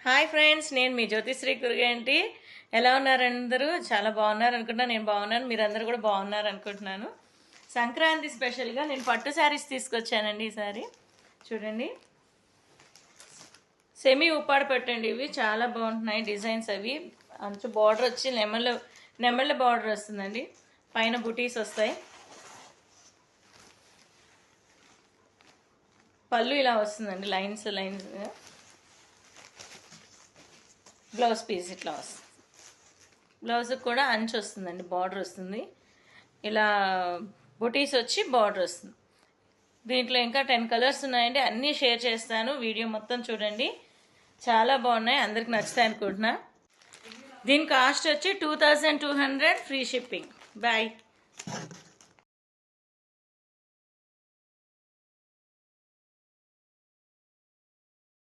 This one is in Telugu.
హాయ్ ఫ్రెండ్స్, నేను మీ జ్యోతిశ్రీ కురుగంటి. ఎలా ఉన్నారు అందరూ? చాలా బాగున్నారు అనుకుంటున్నా. నేను బాగున్నాను, మీరందరూ కూడా బాగున్నారు అనుకుంటున్నాను. సంక్రాంతి స్పెషల్గా నేను పట్టు శారీస్ తీసుకొచ్చానండి. ఈసారి చూడండి, సెమీ ఉప్పాడు పెట్టండి. ఇవి చాలా బాగుంటున్నాయి డిజైన్స్. అవి అంచు బార్డర్ వచ్చి నెమళ్ళ బార్డర్ వస్తుందండి. పైన బుటీస్ వస్తాయి. పళ్ళు ఇలా వస్తుందండి, లైన్స్. బ్లౌజ్ పీస్ ఇట్లా వస్తుంది. బ్లౌజ్కి కూడా అంచు వస్తుందండి, బార్డర్ వస్తుంది. ఇలా బుటీస్ వచ్చి బార్డర్ వస్తుంది. దీంట్లో ఇంకా 10 కలర్స్ ఉన్నాయండి. అన్నీ షేర్ చేస్తాను, వీడియో మొత్తం చూడండి. చాలా బాగున్నాయి, అందరికి నచ్చుతాయి అనుకుంటున్నా. దీని కాస్ట్ వచ్చి 2200, ఫ్రీ షిప్పింగ్. బాయ్.